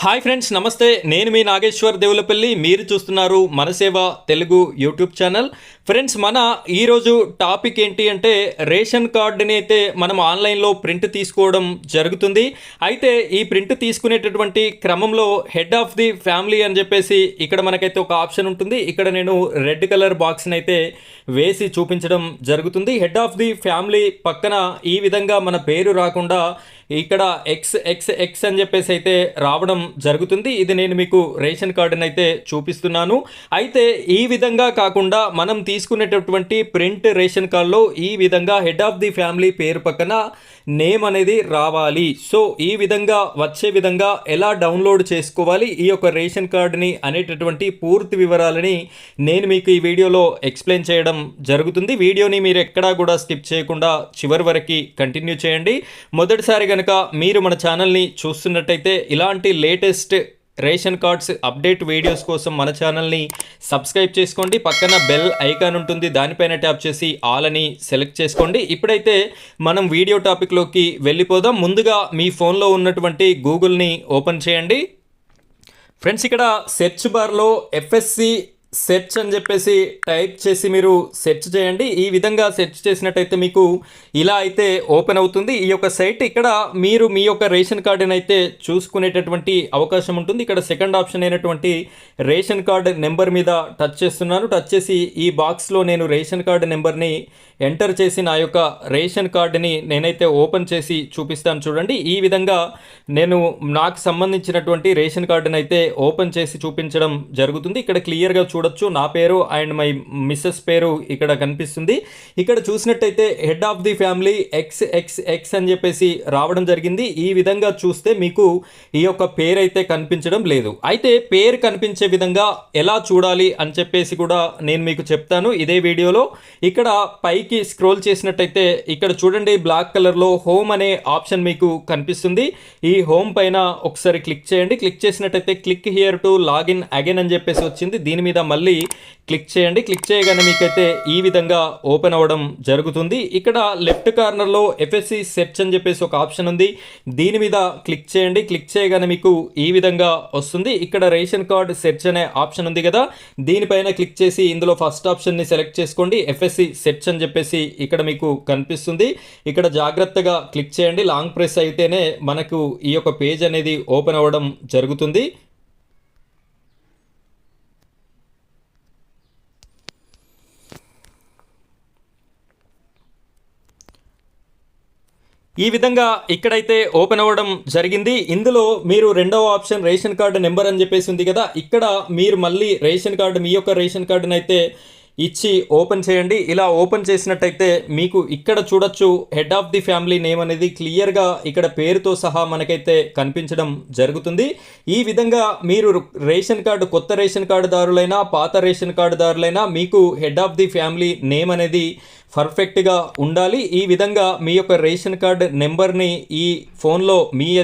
Hi friends, నమస్తే. నేను మీ నాగేశ్వర్ దేవులపల్లి. మీరు చూస్తున్నారు మనసేవ తెలుగు యూట్యూబ్ ఛానల్. ఫ్రెండ్స్, మన ఈరోజు టాపిక్ ఏంటి అంటే రేషన్ కార్డుని అయితే మనం ఆన్లైన్లో ప్రింట్ తీసుకోవడం జరుగుతుంది. అయితే ఈ ప్రింట్ తీసుకునేటటువంటి క్రమంలో హెడ్ ఆఫ్ ది ఫ్యామిలీ అని చెప్పేసి ఇక్కడ మనకైతే ఒక ఆప్షన్ ఉంటుంది. ఇక్కడ నేను రెడ్ కలర్ బాక్స్ని అయితే వేసి చూపించడం జరుగుతుంది. హెడ్ ఆఫ్ ది ఫ్యామిలీ పక్కన ఈ విధంగా మన పేరు రాకుండా ఇక్కడ ఎక్స్ ఎక్స్ ఎక్స్ అని చెప్పేసి అయితే రావడం జరుగుతుంది. ఇది నేను మీకు రేషన్ కార్డుని అయితే చూపిస్తున్నాను. అయితే ఈ విధంగా కాకుండా మనం తీసుకునేటటువంటి ప్రింట్ రేషన్ కార్డులో ఈ విధంగా హెడ్ ఆఫ్ ది ఫ్యామిలీ పేరు పక్కన నేమ్ అనేది రావాలి. సో ఈ విధంగా వచ్చే విధంగా ఎలా డౌన్లోడ్ చేసుకోవాలి ఈ యొక్క రేషన్ కార్డుని అనేటటువంటి పూర్తి వివరాలని నేను మీకు ఈ వీడియోలో ఎక్స్ప్లెయిన్ చేయడం జరుగుతుంది. వీడియోని మీరు ఎక్కడా కూడా స్కిప్ చేయకుండా చివరి వరకు కంటిన్యూ చేయండి. మొదటిసారి కనుక మీరు మన ఛానల్ని చూస్తున్నట్టయితే ఇలాంటి latest ration cards update videos కోసం మన ఛానల్ని సబ్స్క్రైబ్ చేసుకోండి. పక్కన బెల్ ఐకాన్ ఉంటుంది, దానిపైన ట్యాప్ చేసి ఆల్ అని సెలెక్ట్ చేసుకోండి. ఇప్పుడైతే మనం వీడియో టాపిక్లోకి వెళ్ళిపోదాం. ముందుగా మీ ఫోన్లో ఉన్నటువంటి గూగుల్ని ఓపెన్ చేయండి. ఫ్రెండ్స్, ఇక్కడ సెర్చ్ బార్లో ఎఫ్ఎస్సి సెర్చ్ అని చెప్పేసి టైప్ చేసి మీరు సెర్చ్ చేయండి. ఈ విధంగా సెర్చ్ చేసినట్టయితే మీకు ఇలా అయితే ఓపెన్ అవుతుంది ఈ యొక్క సైట్. ఇక్కడ మీరు మీ యొక్క రేషన్ కార్డుని అయితే చూసుకునేటటువంటి అవకాశం ఉంటుంది. ఇక్కడ సెకండ్ ఆప్షన్ అయినటువంటి రేషన్ కార్డు నెంబర్ మీద టచ్ చేస్తున్నాను. టచ్ చేసి ఈ బాక్స్లో నేను రేషన్ కార్డు నెంబర్ని ఎంటర్ చేసి నా యొక్క రేషన్ కార్డుని నేనైతే ఓపెన్ చేసి చూపిస్తాను. చూడండి, ఈ విధంగా నేను నాకు సంబంధించినటువంటి రేషన్ కార్డుని అయితే ఓపెన్ చేసి చూపించడం జరుగుతుంది. ఇక్కడ క్లియర్గా చూడొచ్చు నా పేరు అండ్ మై మిస్సెస్ పేరు ఇక్కడ కనిపిస్తుంది. ఇక్కడ చూసినట్టయితే head of the family X X X అని చెప్పేసి రావడం జరిగింది. ఈ విధంగా చూస్తే మీకు ఈ యొక్క పేరు అయితే కనిపించడం లేదు. అయితే పేరు కనిపించే విధంగా ఎలా చూడాలి అని చెప్పేసి కూడా నేను మీకు చెప్తాను ఇదే వీడియోలో. ఇక్కడ పైకి స్క్రోల్ చేసినట్టయితే ఇక్కడ చూడండి, బ్లాక్ కలర్లో హోమ్ అనే ఆప్షన్ మీకు కనిపిస్తుంది. ఈ హోమ్ పైన ఒకసారి క్లిక్ చేయండి. క్లిక్ చేసినట్టయితే click here to login again అని చెప్పేసి వచ్చింది. దీని మీద మళ్ళీ క్లిక్ చేయండి. క్లిక్ చేయగానే మీకైతే ఈ విధంగా ఓపెన్ అవ్వడం జరుగుతుంది. ఇక్కడ లెఫ్ట్ కార్నర్లో ఎఫ్ఎస్సి సెర్చ్ అని చెప్పేసి ఒక ఆప్షన్ ఉంది. దీని మీద క్లిక్ చేయండి. క్లిక్ చేయగానే మీకు ఈ విధంగా వస్తుంది. ఇక్కడ రేషన్ కార్డ్ సెర్చ్ అనే ఆప్షన్ ఉంది కదా, దీనిపైన క్లిక్ చేసి ఇందులో ఫస్ట్ ఆప్షన్ని సెలెక్ట్ చేసుకోండి. ఎఫ్ఎస్సి సెర్చ్ అని చెప్పేసి ఇక్కడ మీకు కనిపిస్తుంది. ఇక్కడ జాగ్రత్తగా క్లిక్ చేయండి. లాంగ్ ప్రెస్ అయితేనే మనకు ఈ యొక్క పేజ్ అనేది ఓపెన్ అవ్వడం జరుగుతుంది. ఈ విధంగా ఇక్కడైతే ఓపెన్ అవ్వడం జరిగింది. ఇందులో మీరు రెండవ ఆప్షన్ రేషన్ కార్డు నెంబర్ అని చెప్పేసి ఉంది కదా, ఇక్కడ మీరు మళ్ళీ రేషన్ కార్డు మీ యొక్క రేషన్ కార్డుని అయితే ఇచ్చి ఓపెన్ చేయండి. ఇలా ఓపెన్ చేసినట్టయితే మీకు ఇక్కడ చూడొచ్చు head of the family name అనేది క్లియర్గా ఇక్కడ పేరుతో సహా మనకైతే కనిపించడం జరుగుతుంది. ఈ విధంగా మీరు రేషన్ కార్డు కొత్త రేషన్ కార్డుదారులైనా పాత రేషన్ కార్డుదారులైనా మీకు head of the family name అనేది పర్ఫెక్ట్గా ఉండాలి. ఈ విధంగా మీ యొక్క రేషన్ కార్డు నెంబర్ని ఈ ఫోన్లో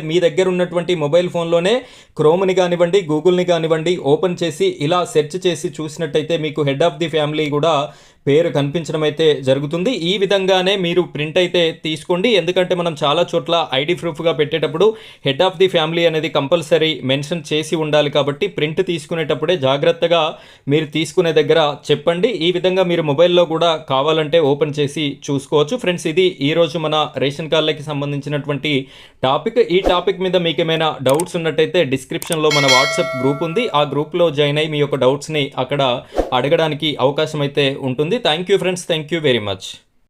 మీ దగ్గర ఉన్నటువంటి మొబైల్ ఫోన్లోనే క్రోమ్ని కానివ్వండి గూగుల్ని కానివ్వండి ఓపెన్ చేసి ఇలా సెర్చ్ చేసి చూసినట్టయితే మీకు హెడ్ ఆఫ్ ది ఫ్యామిలీ కూడా పేరు కనిపించడం అయితే జరుగుతుంది. ఈ విధంగానే మీరు ప్రింట్ అయితే తీసుకోండి. ఎందుకంటే మనం చాలా చోట్ల ఐడి ప్రూఫ్గా పెట్టేటప్పుడు హెడ్ ఆఫ్ ది ఫ్యామిలీ అనేది కంపల్సరీ మెన్షన్ చేసి ఉండాలి. కాబట్టి ప్రింట్ తీసుకునేటప్పుడే జాగ్రత్తగా మీరు తీసుకునే దగ్గర చెప్పండి. ఈ విధంగా మీరు మొబైల్లో కూడా కావాలంటే ఓపెన్ చేసి చూసుకోవచ్చు. ఫ్రెండ్స్, ఇది ఈరోజు మన రేషన్ కార్డులకి సంబంధించినటువంటి టాపిక్. ఈ టాపిక్ మీద మీకు ఏమైనా డౌట్స్ ఉన్నట్టయితే డిస్క్రిప్షన్లో మన వాట్సాప్ గ్రూప్ ఉంది. ఆ గ్రూప్లో జాయిన్ అయ్యి మీ యొక్క డౌట్స్ని అక్కడ అడగడానికి అవకాశం అయితే ఉంటుంది. Thank you friends, thank you very much.